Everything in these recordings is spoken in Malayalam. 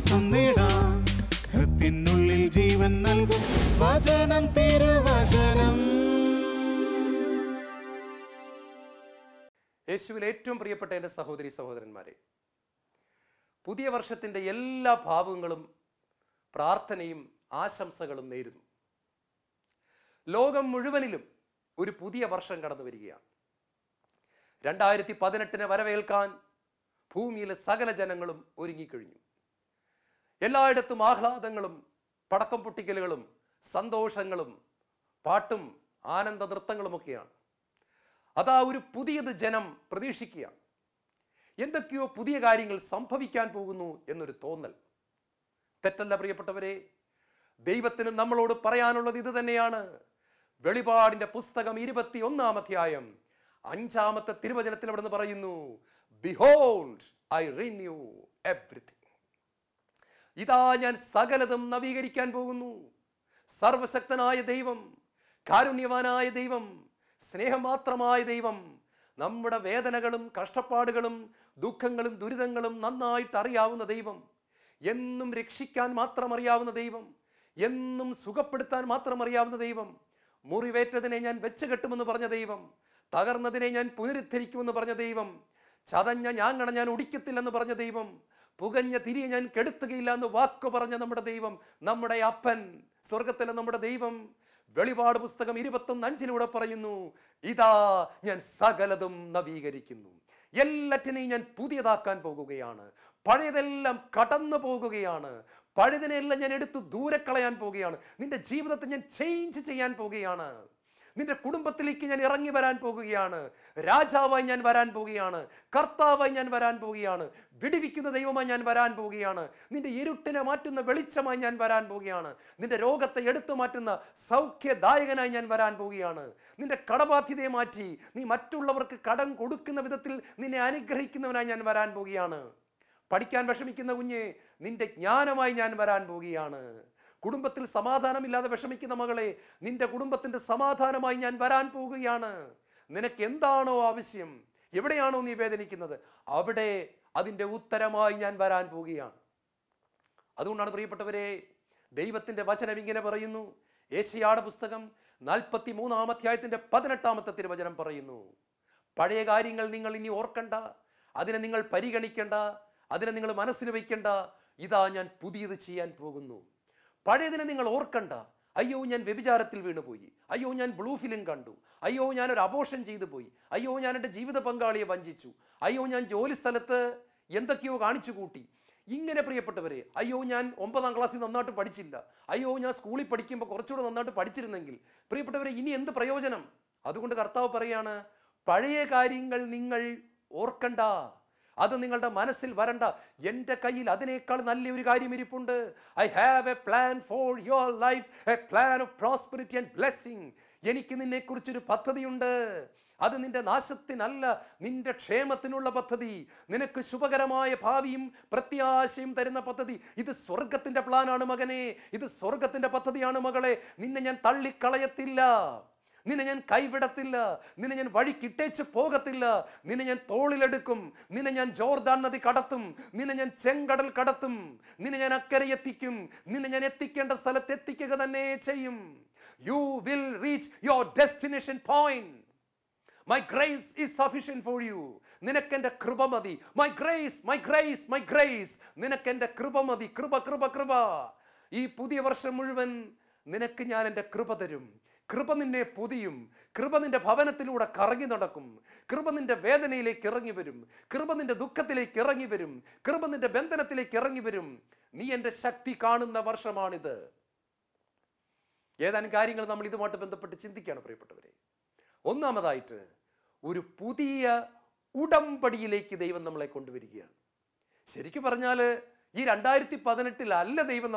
ആശ്വാസം നേടാം. ഹൃത്തിനുള്ളിൽ ജീവൻ നൽകും വചനം, തിരുവചനം. യേശുവിൽ ഏറ്റവും പ്രിയപ്പെട്ട എൻ്റെ സഹോദരി സഹോദരന്മാരെ, പുതിയ വർഷത്തിൻ്റെ എല്ലാ ഭാവങ്ങളും പ്രാർത്ഥനയും ആശംസകളും നേരുന്നു. ലോകം മുഴുവനിലും ഒരു പുതിയ വർഷം കടന്നു വരികയാണ്. 2018 വരവേൽക്കാൻ ഭൂമിയിലെ സകല ജനങ്ങളും ഒരുങ്ങിക്കഴിഞ്ഞു. എല്ലായിടത്തും ആഹ്ലാദങ്ങളും പടക്കം പൊട്ടിക്കലുകളും സന്തോഷങ്ങളും പാട്ടും ആനന്ദ നൃത്തങ്ങളുമൊക്കെയാണ്. അതാ ഒരു പുതിയത് ജനം പ്രതീക്ഷിക്കുക. എന്തൊക്കെയോ പുതിയ കാര്യങ്ങൾ സംഭവിക്കാൻ പോകുന്നു എന്നൊരു തോന്നൽ. തെറ്റല്ല പ്രിയപ്പെട്ടവരെ, ദൈവത്തിന് നമ്മളോട് പറയാനുള്ളത് ഇത് തന്നെയാണ്. വെളിപാടിന്റെ പുസ്തകം 21-ാം അധ്യായം 5-ാമത്തെ തിരുവചനത്തിൽ അവിടെ നിന്ന് പറയുന്നു, ബിഹോൾഡ് ഐ റിന്യൂ എവ്രിതിങ്. ഇതാ ഞാൻ സകലതും നവീകരിക്കാൻ പോകുന്നു. സർവശക്തനായ ദൈവം, കാരുണ്യവാനായ ദൈവം, സ്നേഹമാത്രമായ ദൈവം, നമ്മുടെ വേദനകളും കഷ്ടപ്പാടുകളും ദുഃഖങ്ങളും ദുരിതങ്ങളും നന്നായിട്ട് അറിയാവുന്ന ദൈവം, എന്നും രക്ഷിക്കാൻ മാത്രം അറിയാവുന്ന ദൈവം, എന്നും സുഖപ്പെടുത്താൻ മാത്രം അറിയാവുന്ന ദൈവം, മുറിവേറ്റതിനെ ഞാൻ വെച്ച് കെട്ടുമെന്ന് പറഞ്ഞ ദൈവം, തകർന്നതിനെ ഞാൻ പുനരുദ്ധരിക്കുമെന്ന് പറഞ്ഞ ദൈവം, ചതഞ്ഞ ഞാങ്ങണ ഞാൻ ഒടിക്കത്തില്ലെന്ന് പറഞ്ഞ ദൈവം, പുകഞ്ഞ തിരിയെ ഞാൻ കെടുത്തുകയില്ല എന്ന് വാക്ക് പറഞ്ഞ നമ്മുടെ ദൈവം, നമ്മുടെ അപ്പൻ, സ്വർഗത്തിലെ നമ്മുടെ ദൈവം, വെളിപാട് പുസ്തകം 21:5 പറയുന്നു, ഇതാ ഞാൻ സകലതും നവീകരിക്കുന്നു. എല്ലാറ്റിനെയും ഞാൻ പുതിയതാക്കാൻ പോകുകയാണ്. പഴയതെല്ലാം കടന്നു പോകുകയാണ്. പഴയതിനെല്ലാം ഞാൻ എടുത്ത് ദൂരെ കളയാൻ പോകുകയാണ്. നിന്റെ ജീവിതത്തെ ഞാൻ ചേഞ്ച് ചെയ്യാൻ പോകുകയാണ്. നിന്റെ കുടുംബത്തിലേക്ക് ഞാൻ ഇറങ്ങി വരാൻ പോകുകയാണ്. രാജാവായി ഞാൻ വരാൻ പോകുകയാണ്. കർത്താവായി ഞാൻ വരാൻ പോകുകയാണ്. വിടിവിക്കുന്ന ദൈവമായി ഞാൻ വരാൻ പോകുകയാണ്. നിന്റെ ഇരുട്ടിനെ മാറ്റുന്ന വെളിച്ചമായി ഞാൻ വരാൻ പോകുകയാണ്. നിന്റെ രോഗത്തെ എടുത്തു മാറ്റുന്ന സൗഖ്യദായകനായി ഞാൻ വരാൻ പോകുകയാണ്. നിന്റെ കടബാധ്യതയെ മാറ്റി നീ മറ്റുള്ളവർക്ക് കടം കൊടുക്കുന്ന വിധത്തിൽ നിന്നെ അനുഗ്രഹിക്കുന്നവനായി ഞാൻ വരാൻ പോകുകയാണ്. പഠിക്കാൻ വിഷമിക്കുന്ന കുഞ്ഞെ, നിന്റെ ജ്ഞാനമായി ഞാൻ വരാൻ പോകുകയാണ്. കുടുംബത്തിൽ സമാധാനമില്ലാതെ വിഷമിക്കുന്ന മകളെ, നിന്റെ കുടുംബത്തിന്റെ സമാധാനമായി ഞാൻ വരാൻ പോകുകയാണ്. നിനക്ക് എന്താണോ ആവശ്യം, എവിടെയാണോ നീ വേദനിക്കുന്നത്, അവിടെ അതിൻ്റെ ഉത്തരമായി ഞാൻ വരാൻ പോകുകയാണ്. അതുകൊണ്ടാണ് പ്രിയപ്പെട്ടവരെ, ദൈവത്തിന്റെ വചനം ഇങ്ങനെ പറയുന്നു. യെശയ്യായുടെ പുസ്തകം 43-ാം അധ്യായത്തിന്റെ 18-ാമത്തെ തിരുവചനം പറയുന്നു, പഴയ കാര്യങ്ങൾ നിങ്ങൾ ഇനി ഓർക്കണ്ട, അതിനെ നിങ്ങൾ പരിഗണിക്കണ്ട, അതിനെ നിങ്ങൾ മനസ്സിൽ വയ്ക്കണ്ട. ഇതാ ഞാൻ പുതിയത് ചെയ്യാൻ പോകുന്നു. പഴയതിനെ നിങ്ങൾ ഓർക്കണ്ട. അയ്യോ ഞാൻ വ്യഭിചാരത്തിൽ വീണുപോയി, അയ്യോ ഞാൻ ബ്ലൂ ഫിലിം കണ്ടു, അയ്യോ ഞാനൊരു അബോർഷൻ ചെയ്തു പോയി, അയ്യോ ഞാൻ എൻ്റെ ജീവിത പങ്കാളിയെ വഞ്ചിച്ചു, അയ്യോ ഞാൻ ജോലി സ്ഥലത്ത് എന്തൊക്കെയോ കാണിച്ചു കൂട്ടി. ഇങ്ങനെ പ്രിയപ്പെട്ടവരെ, അയ്യോ ഞാൻ 9-ാം ക്ലാസ്സിൽ നന്നായിട്ട് പഠിച്ചില്ല, അയ്യോ ഞാൻ സ്കൂളിൽ പഠിക്കുമ്പോൾ കുറച്ചുകൂടെ നന്നായിട്ട് പഠിച്ചിരുന്നെങ്കിൽ. പ്രിയപ്പെട്ടവരെ, ഇനി എന്ത് പ്രയോജനം? അതുകൊണ്ട് കർത്താവ് പറയാണ്, പഴയ കാര്യങ്ങൾ നിങ്ങൾ ഓർക്കണ്ട, അത് നിങ്ങളുടെ മനസ്സിൽ വരണ്ട. എൻ്റെ കയ്യിൽ അതിനേക്കാൾ നല്ലൊരു കാര്യം ഇരിപ്പുണ്ട്. I have A plan for your life, A plan of prosperity and blessing. എനിക്ക് നിന്നെക്കുറിച്ചൊരു പദ്ധതിയുണ്ട്. അത് നിന്റെ നാശത്തിനല്ല, നിന്റെ ക്ഷേമത്തിനുള്ള പദ്ധതി, നിനക്ക് ശുഭകരമായ ഭാവിയും പ്രത്യാശയും തരുന്ന പദ്ധതി. ഇത് സ്വർഗത്തിന്റെ പ്ലാനാണ് മകനെ, ഇത് സ്വർഗത്തിന്റെ പദ്ധതിയാണ് മകളെ. നിന്നെ ഞാൻ തള്ളിക്കളയത്തില്ല, നിന്നെ ഞാൻ കൈവിടത്തില്ല, നിന്നെ ഞാൻ വഴിക്കിട്ടേച്ച് പോകത്തില്ല. നിന്നെ ഞാൻ തോളിലെടുക്കും, നിന്നെ ഞാൻ ജോർദാൻ നദി കടത്തും, നിന്നെ ഞാൻ ചെങ്കടൽ കടത്തും, നിന്നെ ഞാൻ അക്കരെ എത്തിക്കും, നിന്നെ ഞാൻ എത്തിക്കേണ്ട സ്ഥലത്ത് എത്തിക്കുക തന്നെ ചെയ്യും. You will reach your destination point. My grace is sufficient for you. നിനക്കെന്റെ കൃപ മതി. My grace, my grace, my grace. നിനക്കെന്റെ കൃപ മതി. കൃപ കൃപ കൃപ. ഈ പുതിയ വർഷം മുഴുവൻ നിനക്ക് ഞാൻ എൻ്റെ കൃപ തരും. കൃപ നിന്നെ പൊതിയും. കൃപ നിന്റെ ഭവനത്തിലൂടെ കറങ്ങി നടക്കും. കൃപ നിന്റെ വേദനയിലേക്ക് ഇറങ്ങി വരും. കൃപ നിന്റെ ദുഃഖത്തിലേക്ക് ഇറങ്ങി വരും. കൃപ നിന്റെ ബന്ധനത്തിലേക്ക് ഇറങ്ങി വരും. നീ എൻ്റെ ശക്തി കാണുന്ന വർഷമാണിത്. ഏതാനും കാര്യങ്ങൾ നമ്മൾ ഇതുമായിട്ട് ബന്ധപ്പെട്ട് ചിന്തിക്കുകയാണ് പ്രിയപ്പെട്ടവരെ. ഒന്നാമതായിട്ട്, ഒരു പുതിയ ഉടമ്പടിയിലേക്ക് ദൈവം നമ്മളെ കൊണ്ടുവരികയാണ്. ശരിക്കും പറഞ്ഞാൽ ഈ 2018 ദൈവം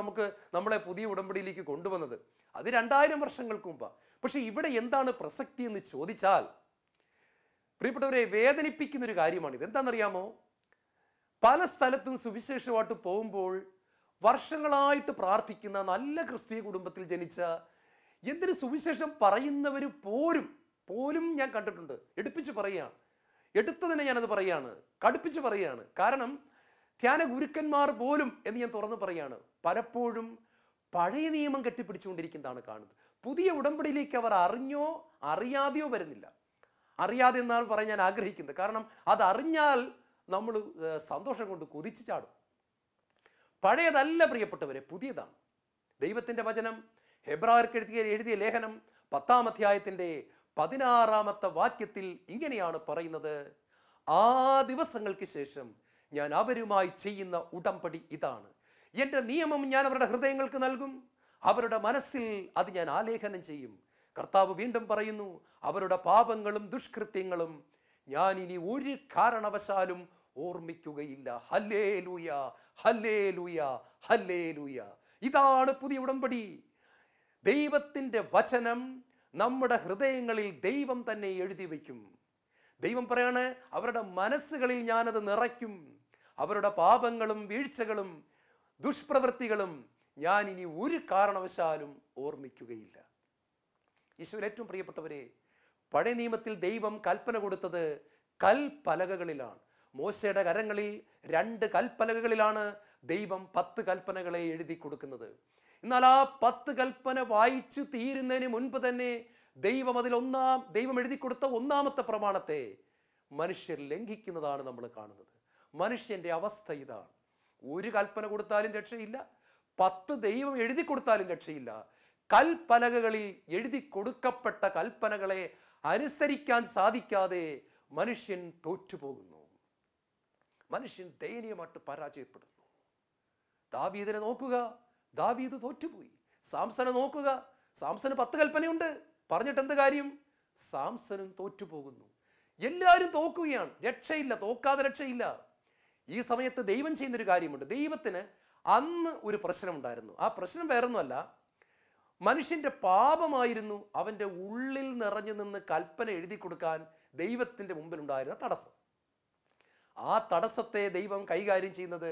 നമ്മളെ പുതിയ ഉടമ്പടിയിലേക്ക് കൊണ്ടുവന്നത്. അത് 2000 വർഷങ്ങൾക്ക് മുമ്പാണ്. പക്ഷെ ഇവിടെ എന്താണ് പ്രസക്തി എന്ന് ചോദിച്ചാൽ, പ്രിയപ്പെട്ടവരെ, വേദനിപ്പിക്കുന്നൊരു കാര്യമാണിത്. എന്താണെന്നറിയാമോ? പല സ്ഥലത്തും സുവിശേഷമായിട്ട് പോകുമ്പോൾ വർഷങ്ങളായിട്ട് പ്രാർത്ഥിക്കുന്ന നല്ല ക്രിസ്തീയ കുടുംബത്തിൽ ജനിച്ച എന്തൊരു സുവിശേഷം പറയുന്നവർ പോലും ഞാൻ കണ്ടിട്ടുണ്ട്. എടുപ്പിച്ച് പറയുകയാണ്, എടുത്തതിനെ ഞാനത് പറയുകയാണ്, കടുപ്പിച്ച് പറയുകയാണ്. കാരണം ധ്യാന ഗുരുക്കന്മാർ പോലും എന്ന് ഞാൻ തുറന്നു പറയാണ്, പലപ്പോഴും പഴയ നിയമം കെട്ടിപ്പിടിച്ചുകൊണ്ടിരിക്കുന്നതാണ് കാണുന്നത്. പുതിയ ഉടമ്പടിയിലേക്ക് അവർ അറിഞ്ഞോ അറിയാതെയോ വരുന്നില്ല. അറിയാതെ എന്നാണ് പറയാൻ ഞാൻ ആഗ്രഹിക്കുന്നത്. കാരണം അതറിഞ്ഞാൽ നമ്മൾ സന്തോഷം കൊണ്ട് കുതിച്ചു ചാടും. പഴയതല്ല പ്രിയപ്പെട്ടവരെ, പുതിയതാണ്. ദൈവത്തിൻ്റെ വചനം ഹെബ്രായർക്ക് എഴുതിയ ലേഖനം 10-ാം അധ്യായത്തിൻ്റെ 16-ാമത്തെ വാക്യത്തിൽ ഇങ്ങനെയാണ് പറയുന്നത്: ആ ദിവസങ്ങൾക്ക് ശേഷം ഞാൻ അവരുമായി ചെയ്യുന്ന ഉടമ്പടി ഇതാണ്, എൻ്റെ നിയമം ഞാൻ അവരുടെ ഹൃദയങ്ങൾക്ക് നൽകും, അവരുടെ മനസ്സിൽ അത് ഞാൻ ആലേഖനം ചെയ്യും. കർത്താവ് വീണ്ടും പറയുന്നു, അവരുടെ പാപങ്ങളും ദുഷ്കൃത്യങ്ങളും ഞാൻ ഇനി ഒരു കാരണവശാലും ഓർമ്മിക്കുകയില്ല. Hallelujah, hallelujah, hallelujah. ഇതാണ് പുതിയ ഉടമ്പടി. ദൈവത്തിൻ്റെ വചനം നമ്മുടെ ഹൃദയങ്ങളിൽ ദൈവം തന്നെ എഴുതി വയ്ക്കും. ദൈവം പറയാണ്, അവരുടെ മനസ്സുകളിൽ ഞാനത് നിറയ്ക്കും. അവരുടെ പാപങ്ങളും വീഴ്ചകളും ദുഷ്പ്രവൃത്തികളും ഞാൻ ഇനി ഒരു കാരണവശാലും ഓർമ്മിക്കുകയില്ല. ഈശോയിൽ ഏറ്റവും പ്രിയപ്പെട്ടവരെ, പഴയ നിയമത്തിൽ ദൈവം കൽപ്പന കൊടുത്തത് കൽപ്പലകകളിലാണ്. മോശയുടെ കരങ്ങളിൽ 2 കൽപ്പലകകളിലാണ് ദൈവം 10 കൽപ്പനകളെ എഴുതി കൊടുക്കുന്നത്. എന്നാൽ ആ 10 കൽപ്പന വായിച്ചു തീരുന്നതിന് മുൻപ് തന്നെ ദൈവം എഴുതി കൊടുത്ത 1-ാമത്തെ പ്രമാണത്തെ മനുഷ്യർ ലംഘിക്കുന്നതാണ് നമ്മൾ കാണുന്നത്. മനുഷ്യന്റെ അവസ്ഥ ഇതാണ്. ഒരു കൽപ്പന കൊടുത്താലും രക്ഷയില്ല, 10 ദൈവം എഴുതി കൊടുത്താലും രക്ഷയില്ല. കൽപ്പലകകളിൽ എഴുതി കൊടുക്കപ്പെട്ട കൽപ്പനകളെ അനുസരിക്കാൻ സാധിക്കാതെ മനുഷ്യൻ തോറ്റുപോകുന്നു. മനുഷ്യൻ ദയനീയമായിട്ട് പരാജയപ്പെടുന്നു. ദാവീദിനെ നോക്കുക, ദാവീദ് തോറ്റുപോയി. സാംസനെ നോക്കുക, സാംസന് 10 കൽപ്പനയുണ്ട്, പറഞ്ഞിട്ട് എന്ത് കാര്യം? സാംസനും തോറ്റുപോകുന്നു. എല്ലാവരും തോക്കുകയാണ്, രക്ഷയില്ല, തോക്കാതെ രക്ഷയില്ല. ഈ സമയത്ത് ദൈവം ചെയ്യുന്നൊരു കാര്യമുണ്ട്. ദൈവത്തിന് അന്ന് ഒരു പ്രശ്നമുണ്ടായിരുന്നു. ആ പ്രശ്നം വേറൊന്നുമല്ല, മനുഷ്യന്റെ പാപമായിരുന്നു അവൻ്റെ ഉള്ളിൽ നിറഞ്ഞു നിന്ന് കൽപ്പന എഴുതി കൊടുക്കാൻ ദൈവത്തിൻ്റെ മുമ്പിലുണ്ടായിരുന്ന തടസ്സം. ആ തടസ്സത്തെ ദൈവം കൈകാര്യം ചെയ്യുന്നത്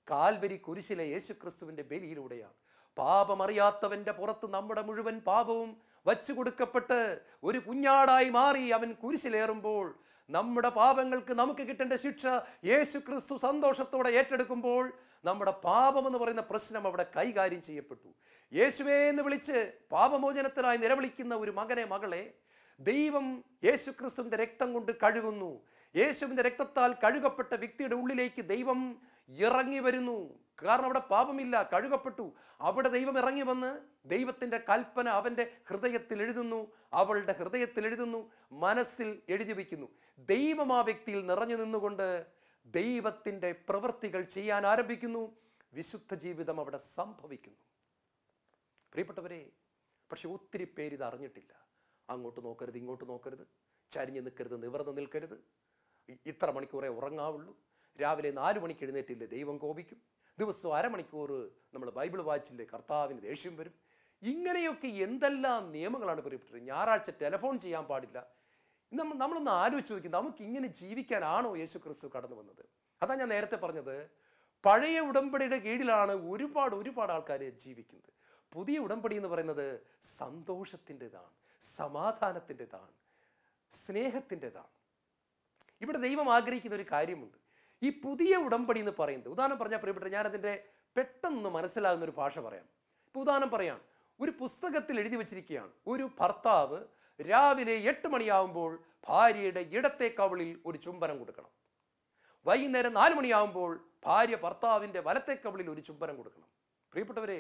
കാൽവരി കുരിശിലെ യേശുക്രിസ്തുവിൻ്റെ ബലിയിലൂടെയാണ്. പാപമറിയാത്തവൻ്റെ പുറത്ത് നമ്മുടെ മുഴുവൻ പാപവും വച്ചു കൊടുക്കപ്പെട്ട് ഒരു കുഞ്ഞാടായി മാറി അവൻ കുരിശിലേറുമ്പോൾ നമ്മുടെ പാപങ്ങൾക്ക് നമുക്ക് കിട്ടേണ്ട ശിക്ഷ യേശുക്രിസ്തു സന്തോഷത്തോടെ ഏറ്റെടുക്കുമ്പോൾ നമ്മുടെ പാപമെന്ന് പറയുന്ന പ്രശ്നം അവിടെ കൈകാര്യം ചെയ്യപ്പെട്ടു. യേശുവേ എന്ന് വിളിച്ച് പാപമോചനത്തിനായി നിലവിളിക്കുന്ന ഒരു മകനെ, മകളെ ദൈവം യേശുക്രിസ്തുവിൻ്റെ രക്തം കൊണ്ട് കഴുകുന്നു. യേശുവിൻ്റെ രക്തത്താൽ കഴുകപ്പെട്ട വ്യക്തിയുടെ ഉള്ളിലേക്ക് ദൈവം ഇറങ്ങി വരുന്നു. കാരണം അവിടെ പാപമില്ല, കഴുകപ്പെട്ടു. അവിടെ ദൈവം ഇറങ്ങി വന്ന് ദൈവത്തിൻ്റെ കൽപ്പന അവൻ്റെ ഹൃദയത്തിൽ എഴുതുന്നു, അവളുടെ ഹൃദയത്തിൽ എഴുതുന്നു, മനസ്സിൽ എഴുതി വയ്ക്കുന്നു. ദൈവം ആ വ്യക്തിയിൽ നിറഞ്ഞു നിന്നുകൊണ്ട് ദൈവത്തിൻ്റെ പ്രവൃത്തികൾ ചെയ്യാൻ ആരംഭിക്കുന്നു. വിശുദ്ധ ജീവിതം അവിടെ സംഭവിക്കുന്നു. പ്രിയപ്പെട്ടവരെ, പക്ഷെ ഒത്തിരി പേര് ഇത് അറിഞ്ഞിട്ടില്ല. അങ്ങോട്ട് നോക്കരുത്, ഇങ്ങോട്ട് നോക്കരുത്, ചരിഞ്ഞ് നിൽക്കരുത്, നിവർന്ന് നിൽക്കരുത്, ഇത്ര മണിക്കൂറേ ഉറങ്ങാവുള്ളൂ, രാവിലെ 4 മണിക്ക് എഴുന്നേറ്റില്ലേ ദൈവം കോപിക്കും, ദിവസവും അരമണിക്കൂർ നമ്മൾ ബൈബിൾ വായിച്ചില്ലേ കർത്താവിന് ദേഷ്യം വരും. ഇങ്ങനെയൊക്കെ എന്തെല്ലാം നിയമങ്ങളാണ് പ്രിയപ്പെട്ടത്. ഞായറാഴ്ച ടെലിഫോൺ ചെയ്യാൻ പാടില്ല. നമ്മളൊന്ന് ആലോചിച്ച് നോക്കി, നമുക്ക് ഇങ്ങനെ ജീവിക്കാനാണോ യേശു ക്രിസ്തു കടന്നു വന്നത്? അതാ ഞാൻ നേരത്തെ പറഞ്ഞത്, പഴയ ഉടമ്പടിയുടെ കീഴിലാണ് ഒരുപാട് ആൾക്കാർ ജീവിക്കുന്നത്. പുതിയ ഉടമ്പടി എന്ന് പറയുന്നത് സന്തോഷത്തിൻ്റെതാണ്, സമാധാനത്തിൻ്റെതാണ്, സ്നേഹത്തിൻ്റെതാണ്. ഇവിടെ ദൈവം ആഗ്രഹിക്കുന്ന ഒരു കാര്യമുണ്ട്. ഈ പുതിയ ഉടമ്പടി എന്ന് പറയുന്നത്, ഉദാഹരണം പറഞ്ഞാൽ പ്രിയപ്പെട്ട, ഞാനതിൻ്റെ പെട്ടെന്ന് മനസ്സിലാകുന്ന ഒരു ഭാഷ പറയാം. ഇപ്പോൾ ഉദാഹരണം പറയാം, ഒരു പുസ്തകത്തിൽ എഴുതി വച്ചിരിക്കുകയാണ്, ഒരു ഭർത്താവ് രാവിലെ 8 മണിയാകുമ്പോൾ ഭാര്യയുടെ ഇടത്തെ കവിളിൽ ഒരു ചുംബനം കൊടുക്കണം, വൈകുന്നേരം 4 മണിയാകുമ്പോൾ ഭാര്യ ഭർത്താവിൻ്റെ വലത്തെ കവിളിൽ ഒരു ചുംബനം കൊടുക്കണം. പ്രിയപ്പെട്ടവരെ,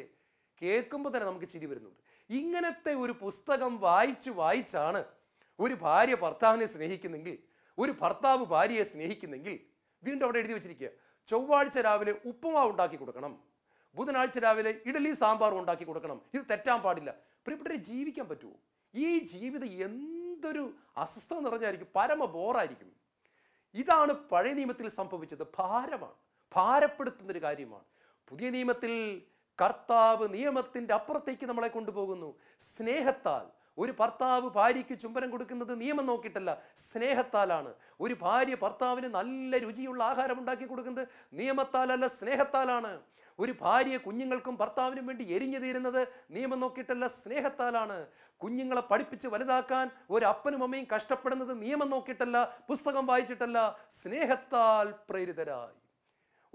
കേൾക്കുമ്പോൾ തന്നെ നമുക്ക് ചിരി വരുന്നുണ്ട്. ഇങ്ങനത്തെ ഒരു പുസ്തകം വായിച്ചാണ് ഒരു ഭാര്യ ഭർത്താവിനെ സ്നേഹിക്കുന്നെങ്കിൽ, ഒരു ഭർത്താവ് ഭാര്യയെ സ്നേഹിക്കുന്നെങ്കിൽ, വീണ്ടും അവിടെ എഴുതി വെച്ചിരിക്കുക, ചൊവ്വാഴ്ച രാവിലെ ഉപ്പുമാവ് ഉണ്ടാക്കി കൊടുക്കണം, ബുധനാഴ്ച രാവിലെ ഇഡലി സാമ്പാറും ഉണ്ടാക്കി കൊടുക്കണം. ഇത് തെറ്റാൻ പാടില്ല. പ്രിയപ്പെട്ടവരെ, ജീവിക്കാൻ പറ്റുമോ? ഈ ജീവിതം എന്തൊരു അസ്വസ്ഥത നിറഞ്ഞായിരിക്കും, പരമ ബോറായിരിക്കും. ഇതാണ് പഴയ നിയമത്തിൽ സംഭവിച്ചത്. ഭാരമാണ്, ഭാരപ്പെടുത്തുന്നൊരു കാര്യമാണ്. പുതിയ നിയമത്തിൽ കർത്താവ് നിയമത്തിൻ്റെ അപ്പുറത്തേക്ക് നമ്മളെ കൊണ്ടുപോകുന്നു. സ്നേഹത്താൽ ഒരു ഭർത്താവ് ഭാര്യയ്ക്ക് ചുംബനം കൊടുക്കുന്നത് നിയമം നോക്കിയിട്ടല്ല, സ്നേഹത്താലാണ്. ഒരു ഭാര്യ ഭർത്താവിന് നല്ല രുചിയുള്ള ആഹാരം ഉണ്ടാക്കി കൊടുക്കുന്നത് നിയമത്താലല്ല, സ്നേഹത്താലാണ്. ഒരു ഭാര്യ കുഞ്ഞുങ്ങൾക്കും ഭർത്താവിനും വേണ്ടി എരിഞ്ഞു തീരുന്നത് നിയമം നോക്കിയിട്ടല്ല, സ്നേഹത്താലാണ്. കുഞ്ഞുങ്ങളെ പഠിപ്പിച്ച് വലുതാക്കാൻ ഒരു അപ്പനും അമ്മയും കഷ്ടപ്പെടുന്നത് നിയമം നോക്കിയിട്ടല്ല, പുസ്തകം വായിച്ചിട്ടല്ല, സ്നേഹത്താൽ പ്രേരിതരായി.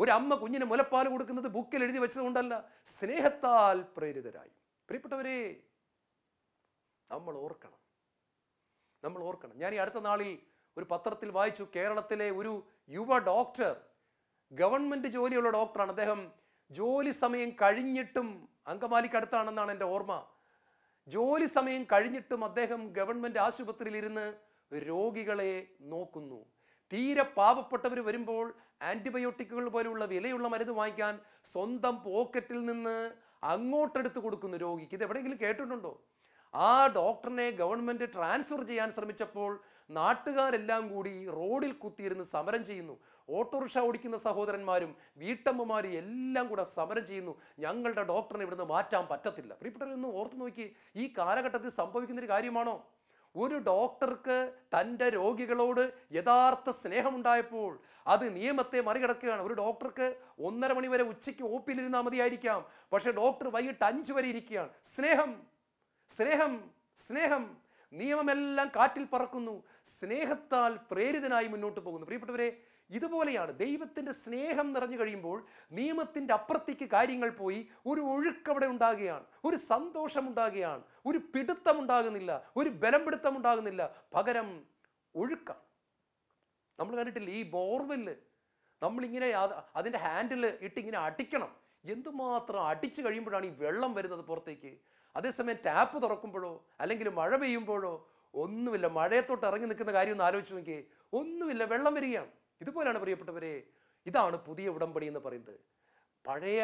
ഒരമ്മ കുഞ്ഞിന് മുലപ്പാൽ കൊടുക്കുന്നത് ബുക്കിൽ എഴുതി വെച്ചതുകൊണ്ടല്ല, സ്നേഹത്താൽ പ്രേരിതരായി. പ്രിയപ്പെട്ടവരെ, നമ്മൾ ഓർക്കണം. ഞാൻ ഈ അടുത്ത നാളിൽ ഒരു പത്രത്തിൽ വായിച്ചു, കേരളത്തിലെ ഒരു യുവ ഡോക്ടർ, ഗവൺമെന്റ് ജോലിയുള്ള ഡോക്ടറാണ്. അദ്ദേഹം ജോലി സമയം കഴിഞ്ഞിട്ടും, അങ്കമാലിക്ക് അടുത്താണെന്നാണ് എൻ്റെ ഓർമ്മ, ജോലി സമയം കഴിഞ്ഞിട്ടും അദ്ദേഹം ഗവൺമെന്റ് ആശുപത്രിയിൽ ഇരുന്ന് രോഗികളെ നോക്കുന്നു. തീരെ പാവപ്പെട്ടവർ വരുമ്പോൾ ആന്റിബയോട്ടിക്കുകൾ പോലെയുള്ള വിലയുള്ള മരുന്ന് വാങ്ങിക്കാൻ സ്വന്തം പോക്കറ്റിൽ നിന്ന് അങ്ങോട്ടെടുത്ത് കൊടുക്കുന്നു രോഗിക്ക്. ഇത് എവിടെയെങ്കിലും കേട്ടിട്ടുണ്ടോ? ആ ഡോക്ടറിനെ ഗവൺമെന്റ് ട്രാൻസ്ഫർ ചെയ്യാൻ ശ്രമിച്ചപ്പോൾ നാട്ടുകാരെല്ലാം കൂടി റോഡിൽ കുത്തിയിരുന്ന് സമരം ചെയ്യുന്നു. ഓട്ടോറിക്ഷ ഓടിക്കുന്ന സഹോദരന്മാരും വീട്ടമ്മമാരും എല്ലാം കൂടെ സമരം ചെയ്യുന്നു. ഞങ്ങളുടെ ഡോക്ടറിനെ ഇവിടുന്ന് മാറ്റാൻ പറ്റത്തില്ല. പ്രിയപ്പെട്ടവരൊന്ന് ഓർത്തു നോക്കി, ഈ കാലഘട്ടത്തിൽ സംഭവിക്കുന്നൊരു കാര്യമാണോ? ഒരു ഡോക്ടർക്ക് തൻ്റെ രോഗികളോട് യഥാർത്ഥ സ്നേഹമുണ്ടായപ്പോൾ അത് നിയമത്തെ മറികടക്കുകയാണ്. ഒരു ഡോക്ടർക്ക് 1:30 മണി വരെ ഉച്ചയ്ക്ക് ഓപ്പിലിരുന്നാൽ മതിയായിരിക്കാം, പക്ഷെ ഡോക്ടർ വൈകിട്ട് 5 വരെ ഇരിക്കുകയാണ്. സ്നേഹം, സ്നേഹം, സ്നേഹം. നിയമമെല്ലാം കാറ്റിൽ പറക്കുന്നു, സ്നേഹത്താൽ പ്രേരിതനായി മുന്നോട്ട് പോകുന്നു. പ്രിയപ്പെട്ടവരെ, ഇതുപോലെയാണ് ദൈവത്തിൻ്റെ സ്നേഹം നിറഞ്ഞു കഴിയുമ്പോൾ നിയമത്തിൻ്റെ അപ്പുറത്തേക്ക് കാര്യങ്ങൾ പോയി ഒരു ഒഴുക്കവിടെ ഉണ്ടാകുകയാണ്, ഒരു സന്തോഷം ഉണ്ടാകുകയാണ്, ഒരു പിടുത്തം ഉണ്ടാകുന്നില്ല, ഒരു ബലം പിടുത്തം ഉണ്ടാകുന്നില്ല, പകരം ഒഴുക്കാണ്. നമ്മൾ കണ്ടിട്ടില്ല ഈ ബോർവെല്ല്, നമ്മളിങ്ങനെ അതിൻ്റെ ഹാൻഡിൽ ഇട്ടിങ്ങനെ അടിക്കണം. എന്തുമാത്രം അടിച്ചു കഴിയുമ്പോഴാണ് ഈ വെള്ളം വരുന്നത് പുറത്തേക്ക്. അതേസമയം ടാപ്പ് തുറക്കുമ്പോഴോ അല്ലെങ്കിൽ മഴ പെയ്യുമ്പോഴോ ഒന്നുമില്ല. മഴയത്തോട്ട് ഇറങ്ങി നിൽക്കുന്ന കാര്യം ഒന്ന് ആലോചിച്ച് നോക്കിയേ, ഒന്നുമില്ല, വെള്ളം വരികയാണ്. ഇതുപോലെയാണ് പ്രിയപ്പെട്ടവരെ, ഇതാണ് പുതിയ ഉടമ്പടി എന്ന് പറയുന്നത്. പഴയ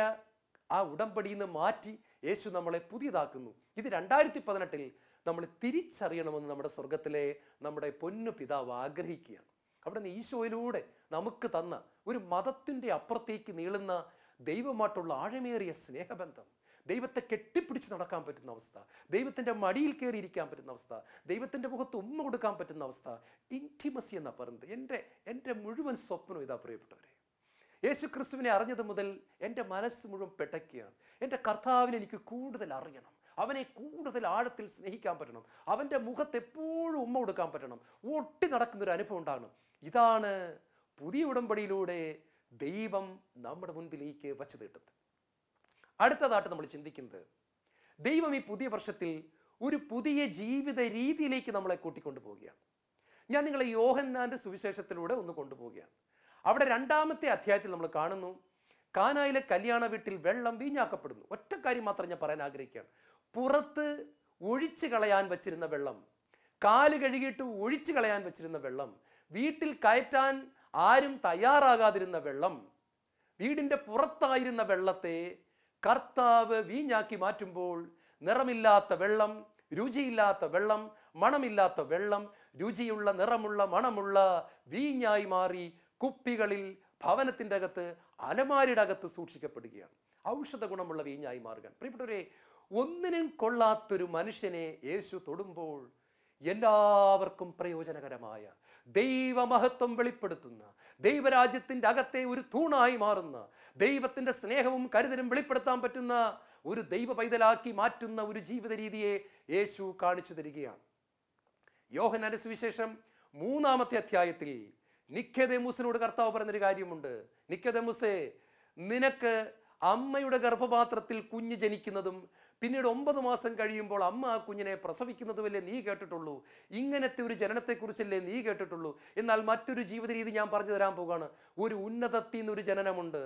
ആ ഉടമ്പടിയിൽ നിന്ന് മാറ്റി യേശു നമ്മളെ പുതിയതാക്കുന്നു. ഇത് 2018 നമ്മൾ തിരിച്ചറിയണമെന്ന് നമ്മുടെ സ്വർഗത്തിലെ നമ്മുടെ പൊന്നു പിതാവ് ആഗ്രഹിക്കുകയാണ്. അവിടെ നിന്ന് ഈശോയിലൂടെ നമുക്ക് തന്ന ഒരു മതത്തിൻ്റെ അപ്പുറത്തേക്ക് നീളുന്ന ദൈവമായിട്ടുള്ള ആഴമേറിയ സ്നേഹബന്ധം, ദൈവത്തെ കെട്ടിപ്പിടിച്ച് നടക്കാൻ പറ്റുന്ന അവസ്ഥ, ദൈവത്തിൻ്റെ മടിയിൽ കയറിയിരിക്കാൻ പറ്റുന്ന അവസ്ഥ, ദൈവത്തിൻ്റെ മുഖത്ത് ഉമ്മ കൊടുക്കാൻ പറ്റുന്ന അവസ്ഥ, ഇൻറ്റിമസി എന്നാ പറയുന്നത്. എൻ്റെ മുഴുവൻ സ്വപ്നം ഇതാ പ്രിയപ്പെട്ടവരെ. യേശു ക്രിസ്തുവിനെ അറിഞ്ഞത് മുതൽ എൻ്റെ മനസ്സ് മുഴുവൻ പെട്ടയ്ക്കുകയാണ്. എൻ്റെ കർത്താവിനെ എനിക്ക് കൂടുതൽ അറിയണം, അവനെ കൂടുതൽ ആഴത്തിൽ സ്നേഹിക്കാൻ പറ്റണം, അവൻ്റെ മുഖത്ത് എപ്പോഴും ഉമ്മ കൊടുക്കാൻ പറ്റണം, ഒട്ടി നടക്കുന്നൊരു അനുഭവം ഉണ്ടാകണം. ഇതാണ് പുതിയ ഉടമ്പടിയിലൂടെ ദൈവം നമ്മുടെ മുൻപിലേക്ക് വച്ചു നീട്ടുന്നത്. അടുത്തതായിട്ട് നമ്മൾ ചിന്തിക്കുന്നത്, ദൈവം ഈ പുതിയ വർഷത്തിൽ ഒരു പുതിയ ജീവിത രീതിയിലേക്ക് നമ്മളെ കൂട്ടിക്കൊണ്ടു പോവുകയാണ്. ഞാൻ നിങ്ങളെ യോഹന്നാന്റെ സുവിശേഷത്തിലൂടെ ഒന്ന് കൊണ്ടുപോവുകയാണ്. അവിടെ 2-ാമത്തെ അധ്യായത്തിൽ നമ്മൾ കാണുന്നു, കാനായിലെ കല്യാണ വീട്ടിൽ വെള്ളം വീഞ്ഞാക്കപ്പെടുന്നു. ഒറ്റ കാര്യം മാത്രം ഞാൻ പറയാൻ ആഗ്രഹിക്കുകയാണ്. പുറത്ത് ഒഴിച്ചു കളയാൻ വച്ചിരുന്ന വെള്ളം, കാല് കഴുകിയിട്ട് ഒഴിച്ചു കളയാൻ വച്ചിരുന്ന വെള്ളം, വീട്ടിൽ കയറ്റാൻ ആരും തയ്യാറാകാതിരുന്ന വെള്ളം, വീടിൻ്റെ പുറത്തായിരുന്ന വെള്ളത്തെ കർത്താവ് വീഞ്ഞാക്കി മാറ്റുമ്പോൾ നിറമില്ലാത്ത വെള്ളം, രുചിയില്ലാത്ത വെള്ളം, മണമില്ലാത്ത വെള്ളം, രുചിയുള്ള നിറമുള്ള മണമുള്ള വീഞ്ഞായി മാറി കുപ്പികളിൽ ഭവനത്തിൻ്റെ അകത്ത് അലമാരിയുടെ അകത്ത് സൂക്ഷിക്കപ്പെടുകയാണ്. ഔഷധ ഗുണമുള്ള വീഞ്ഞായി മാറുക. പ്രിയപ്പെട്ടവരെ, ഒന്നിനും കൊള്ളാത്തൊരു മനുഷ്യനെ യേശു തൊടുമ്പോൾ എല്ലാവർക്കും പ്രയോജനകരമായ, ദൈവമഹത്വം വെളിപ്പെടുത്തുന്ന, ദൈവരാജ്യത്തിൻ്റെ അകത്തെ ഒരു തൂണായി മാറുന്ന, ദൈവത്തിൻ്റെ സ്നേഹവും കരുതലും വെളിപ്പെടുത്താൻ പറ്റുന്ന ഒരു ദൈവ പൈതലാക്കി മാറ്റുന്ന ഒരു ജീവിത രീതിയെ യേശു കാണിച്ചു തരികയാണ്. യോഹന്നാന്റെ സുവിശേഷം 3-ാമത്തെ അധ്യായത്തിൽ നിക്കോദേമൂസിനോട് കർത്താവ് പറഞ്ഞൊരു കാര്യമുണ്ട്. നിക്കോദേമൂസേ, നിനക്ക് അമ്മയുടെ ഗർഭപാത്രത്തിൽ കുഞ്ഞ് ജനിക്കുന്നതും പിന്നീട് 9 മാസം കഴിയുമ്പോൾ അമ്മ ആ കുഞ്ഞിനെ പ്രസവിക്കുന്നതുമല്ലേ നീ കേട്ടിട്ടുള്ളൂ. ഇങ്ങനത്തെ ഒരു ജനനത്തെക്കുറിച്ചല്ലേ നീ കേട്ടിട്ടുള്ളൂ. എന്നാൽ മറ്റൊരു ജീവിത രീതി ഞാൻ പറഞ്ഞു തരാൻ പോവുകയാണ്. ഒരു ഉന്നതത്തിൽ നിന്നൊരു ജനനമുണ്ട്.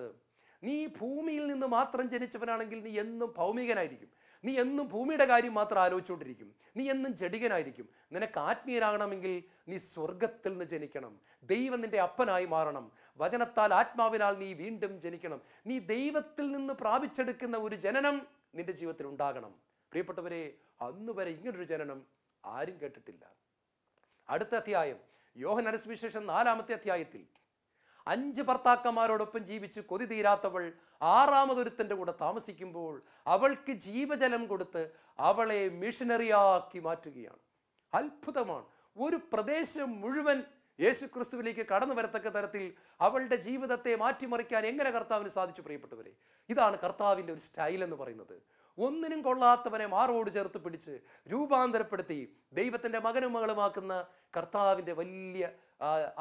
നീ ഭൂമിയിൽ നിന്ന് മാത്രം ജനിച്ചവനാണെങ്കിൽ നീ എന്നും ഭൗമികനായിരിക്കും. നീ എന്നും ഭൂമിയുടെ കാര്യം മാത്രം ആലോചിച്ചുകൊണ്ടിരിക്കും. നീ എന്നും ജഡികനായിരിക്കും. നിനക്ക് ആത്മീയനാകണമെങ്കിൽ നീ സ്വർഗത്തിൽ നിന്ന് ജനിക്കണം. ദൈവം നിന്റെ അപ്പനായി മാറണം. വചനത്താൽ ആത്മാവിനാൽ നീ വീണ്ടും ജനിക്കണം. നീ ദൈവത്തിൽ നിന്ന് പ്രാപിച്ചെടുക്കുന്ന ഒരു ജനനം നിന്റെ ജീവിതത്തിൽ ഉണ്ടാകണം. പ്രിയപ്പെട്ടവരെ, അന്ന് വരെ ഇങ്ങനൊരു ജനനം ആരും കേട്ടിട്ടില്ല. അടുത്ത അധ്യായം യോഹന്നാന്റെ സുവിശേഷം 4-ാമത്തെ അധ്യായത്തിൽ 5 ഭർത്താക്കന്മാരോടൊപ്പം ജീവിച്ച് കൊതി തീരാത്തവൾ 6-മതൊരുത്തൻ്റെ കൂടെ താമസിക്കുമ്പോൾ അവൾക്ക് ജീവജലം കൊടുത്ത് അവളെ മിഷനറിയാക്കി മാറ്റുകയാണ്. അത്ഭുതമാണ്. ഒരു പ്രദേശം മുഴുവൻ യേശു ക്രിസ്തുവിലേക്ക് കടന്നു വരത്തക്ക തരത്തിൽ അവളുടെ ജീവിതത്തെ മാറ്റിമറിക്കാൻ എങ്ങനെ കർത്താവിന് സാധിച്ചു? പ്രിയപ്പെട്ടവരെ, ഇതാണ് കർത്താവിൻ്റെ ഒരു സ്റ്റൈൽ എന്ന് പറയുന്നത്. ഒന്നിനും കൊള്ളാത്തവനെ മാറോട് ചേർത്ത് പിടിച്ച് രൂപാന്തരപ്പെടുത്തി ദൈവത്തിൻ്റെ മകനും മകളുമാക്കുന്ന കർത്താവിൻ്റെ വലിയ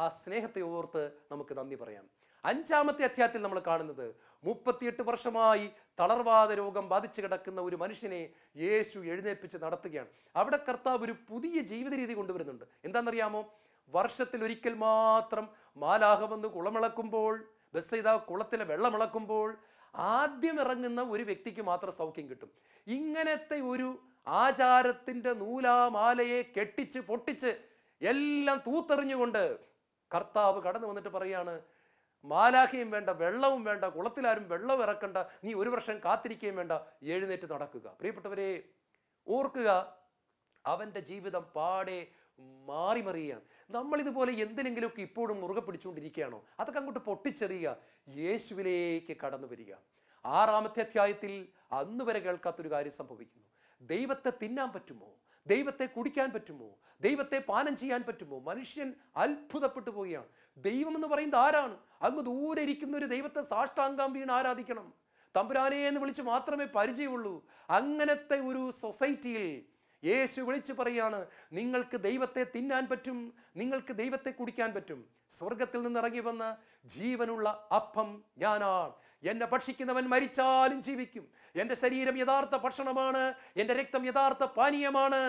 ആ സ്നേഹത്തെ ഓർത്ത് നമുക്ക് നന്ദി പറയാം. 5-ാമത്തെ അധ്യായത്തിൽ നമ്മൾ കാണുന്നത് 38 വർഷമായി തളർവാദ രോഗം ബാധിച്ചു കിടക്കുന്ന ഒരു മനുഷ്യനെ യേശു എഴുന്നേൽപ്പിച്ച് നടത്തുകയാണ്. അവിടെ കർത്താവ് ഒരു പുതിയ ജീവിത രീതി കൊണ്ടുവരുന്നുണ്ട്. എന്താണെന്നറിയാമോ? വർഷത്തിൽ ഒരിക്കൽ മാത്രം മാലാഖ വന്ന് കുളമിളക്കുമ്പോൾ, ബെത്സയിദ കുളത്തിലെ വെള്ളമിളക്കുമ്പോൾ ആദ്യം ഇറങ്ങുന്ന ഒരു വ്യക്തിക്ക് മാത്രം സൗഖ്യം കിട്ടും. ഇങ്ങനത്തെ ഒരു ആചാരത്തിന്റെ നൂലാമാലയെ കെട്ടിച്ച് പൊട്ടിച്ച് എല്ലാം തൂത്തെറിഞ്ഞുകൊണ്ട് കർത്താവ് കടന്നു വന്നിട്ട് പറയാണ്, മാലാഖയും വേണ്ട, വെള്ളവും വേണ്ട, കുളത്തിലാരും വെള്ളം ഇറക്കണ്ട, നീ 1 വർഷം കാത്തിരിക്കുകയും വേണ്ട, എഴുന്നേറ്റ് നടക്കുക. പ്രിയപ്പെട്ടവരെ, ഓർക്കുക, അവന്റെ ജീവിതം പാടെ മാറിമറിയുകയാണ്. നമ്മളിതുപോലെ എന്തിനെങ്കിലുമൊക്കെ ഇപ്പോഴും മുറുകെ പിടിച്ചുകൊണ്ടിരിക്കുകയാണോ? അതൊക്കെ അങ്ങോട്ട് പൊട്ടിച്ചെറിയുക, യേശുവിലേക്ക് കടന്നു വരിക. 6-ാമത്തെ അധ്യായത്തിൽ അന്ന് വരെ കേൾക്കാത്തൊരു കാര്യം സംഭവിക്കുന്നു. ദൈവത്തെ തിന്നാൻ പറ്റുമോ? ദൈവത്തെ കുടിക്കാൻ പറ്റുമോ? ദൈവത്തെ പാനം ചെയ്യാൻ പറ്റുമോ? മനുഷ്യൻ അത്ഭുതപ്പെട്ടു പോവുകയാണ്. ദൈവം എന്ന് പറയുന്നത് ആരാണ്? അങ്ങ് ദൂരെ ഇരിക്കുന്ന ഒരു ദൈവത്തെ സാഷ്ടാംഗം വീണ് ആരാധിക്കണം, തമ്പുരാനെ എന്ന് വിളിച്ച് മാത്രമേ പരിചയമുള്ളൂ. അങ്ങനത്തെ ഒരു സൊസൈറ്റിയിൽ യേശു വിളിച്ചു പറയാണ്, നിങ്ങൾക്ക് ദൈവത്തെ തിന്നാൻ പറ്റും, നിങ്ങൾക്ക് ദൈവത്തെ കുടിക്കാൻ പറ്റും. സ്വർഗത്തിൽ നിന്ന് ഇറങ്ങി വന്ന ജീവനുള്ള അപ്പം ഞാനാണ്. എന്നെ ഭക്ഷിക്കുന്നവൻ മരിച്ചാലും ജീവിക്കും. എൻ്റെ ശരീരം യഥാർത്ഥ ഭക്ഷണമാണ്, എൻ്റെ രക്തം യഥാർത്ഥ പാനീയമാണ്.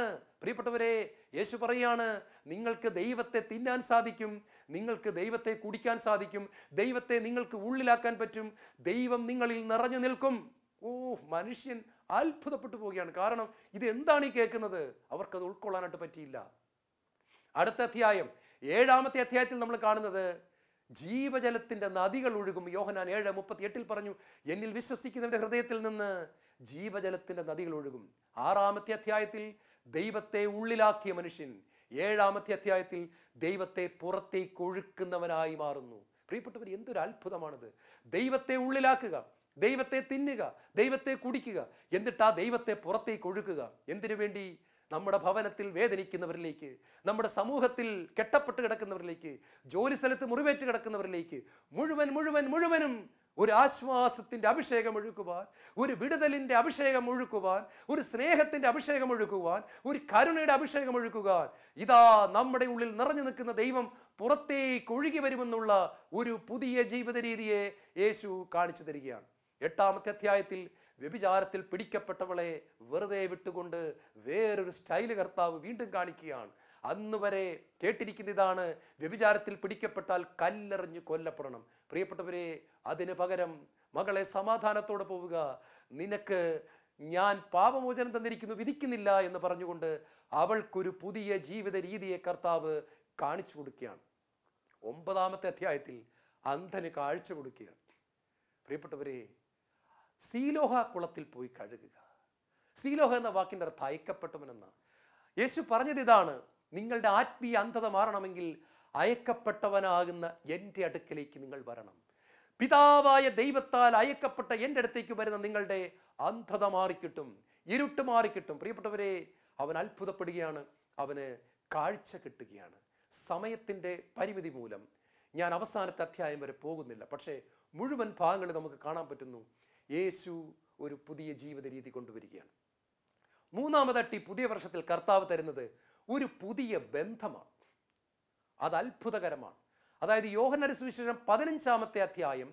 പ്രിയപ്പെട്ടവരെ, യേശു പറയാണ്, നിങ്ങൾക്ക് ദൈവത്തെ തിന്നാൻ സാധിക്കും, നിങ്ങൾക്ക് ദൈവത്തെ കുടിക്കാൻ സാധിക്കും, ദൈവത്തെ നിങ്ങൾക്ക് ഉള്ളിലാക്കാൻ പറ്റും, ദൈവം നിങ്ങളിൽ നിറഞ്ഞു നിൽക്കും. മനുഷ്യൻ അത്ഭുതപ്പെട്ടു പോവുകയാണ്. കാരണം ഇത് എന്താണ് ഈ കേൾക്കുന്നത്? അവർക്കത് ഉൾക്കൊള്ളാനായിട്ട് പറ്റിയില്ല. അടുത്ത അധ്യായം 7-ാമത്തെ അധ്യായത്തിൽ നമ്മൾ കാണുന്നത് ജീവജലത്തിന്റെ നദികൾ ഒഴുകും. യോഹന്നാൻ 7:38 പറഞ്ഞു, എന്നിൽ വിശ്വസിക്കുന്നവരുടെ ഹൃദയത്തിൽ നിന്ന് ജീവജലത്തിന്റെ നദികൾ ഒഴുകും. 6-ാമത്തെ അധ്യായത്തിൽ ദൈവത്തെ ഉള്ളിലാക്കിയ മനുഷ്യൻ 7-ാമത്തെ അധ്യായത്തിൽ ദൈവത്തെ പുറത്തേക്ക് ഒഴുക്കുന്നവനായി മാറുന്നു. പ്രിയപ്പെട്ടവർ, എന്തൊരു അത്ഭുതമാണിത്! ദൈവത്തെ ഉള്ളിലാക്കുക, ദൈവത്തെ തിന്നുക, ദൈവത്തെ കുടിക്കുക, എന്നിട്ട് ആ ദൈവത്തെ പുറത്തേക്ക് ഒഴുക്കുക. എന്തിനു വേണ്ടി? നമ്മുടെ ഭവനത്തിൽ വേദനിക്കുന്നവരിലേക്ക്, നമ്മുടെ സമൂഹത്തിൽ കെട്ടപ്പെട്ട് കിടക്കുന്നവരിലേക്ക്, ജോലി സ്ഥലത്ത് മുറിവേറ്റ് കിടക്കുന്നവരിലേക്ക് മുഴുവനും ഒരു ആശ്വാസത്തിന്റെ അഭിഷേകം ഒഴുക്കുവാൻ, ഒരു വിടുതലിന്റെ അഭിഷേകം ഒഴുക്കുവാൻ, ഒരു സ്നേഹത്തിന്റെ അഭിഷേകം ഒഴുക്കുവാൻ, ഒരു കരുണയുടെ അഭിഷേകം ഒഴുക്കുവാൻ, ഇതാ നമ്മുടെ ഉള്ളിൽ നിറഞ്ഞു നിൽക്കുന്ന ദൈവം പുറത്തേക്ക് ഒഴുകി വരുമെന്നുള്ള ഒരു പുതിയ ജീവിത രീതിയെ യേശു കാണിച്ചു തരികയാണ്. 8-ാമത്തെ അധ്യായത്തിൽ വ്യഭിചാരത്തിൽ പിടിക്കപ്പെട്ടവളെ വെറുതെ വിട്ടുകൊണ്ട് വേറൊരു സ്റ്റൈല് കർത്താവ് വീണ്ടും കാണിക്കുകയാണ്. അന്ന് വരെ കേട്ടിരിക്കുന്ന ഇതാണ്, വ്യഭിചാരത്തിൽ പിടിക്കപ്പെട്ടാൽ കല്ലെറിഞ്ഞ് കൊല്ലപ്പെടണം. പ്രിയപ്പെട്ടവരെ, അതിന് പകരം മകളെ സമാധാനത്തോടെ പോവുക, നിനക്ക് ഞാൻ പാപമോചനം തന്നിരിക്കുന്നു, വിധിക്കുന്നില്ല എന്ന് പറഞ്ഞുകൊണ്ട് അവൾക്കൊരു പുതിയ ജീവിത രീതിയെ കർത്താവ് കാണിച്ചു കൊടുക്കുകയാണ്. 9-ാമത്തെ അധ്യായത്തിൽ അന്ധന് കാഴ്ച കൊടുക്കുകയാണ്. പ്രിയപ്പെട്ടവരെ, സീലോഹ കുളത്തിൽ പോയി കഴുകുക. സീലോഹ എന്ന വാക്കിൻ്റെ അർത്ഥം അയക്കപ്പെട്ടവനെന്ന. യേശു പറഞ്ഞത് ഇതാണ്, നിങ്ങളുടെ ആത്മീയ അന്ധത മാറണമെങ്കിൽ അയക്കപ്പെട്ടവനാകുന്ന എൻ്റെ അടുക്കലേക്ക് നിങ്ങൾ വരണം. പിതാവായ ദൈവത്താൽ അയക്കപ്പെട്ട എൻ്റെ അടുത്തേക്ക് വരുന്ന നിങ്ങളുടെ അന്ധത മാറിക്കിട്ടും, ഇരുട്ട് മാറിക്കിട്ടും. പ്രിയപ്പെട്ടവരെ, അവൻ അത്ഭുതപ്പെടുകയാണ്, അവന് കാഴ്ച കിട്ടുകയാണ്. സമയത്തിൻ്റെ പരിമിതി മൂലം ഞാൻ അവസാനത്തെ അധ്യായം വരെ പോകുന്നില്ല, പക്ഷേ മുഴുവൻ ഭാഗങ്ങളിൽ നമുക്ക് കാണാൻ പറ്റുന്നു യേശു ഒരു പുതിയ ജീവിത രീതി കൊണ്ടുവരികയാണ്. 3-ാമതായിട്ട് ഈ പുതിയ വർഷത്തിൽ കർത്താവ് തരുന്നത് ഒരു പുതിയ ബന്ധമാണ്. അത് അത്ഭുതകരമാണ്. അതായത് യോഹന്നാന്റെ സുവിശേഷം 15-ാമത്തെ അധ്യായം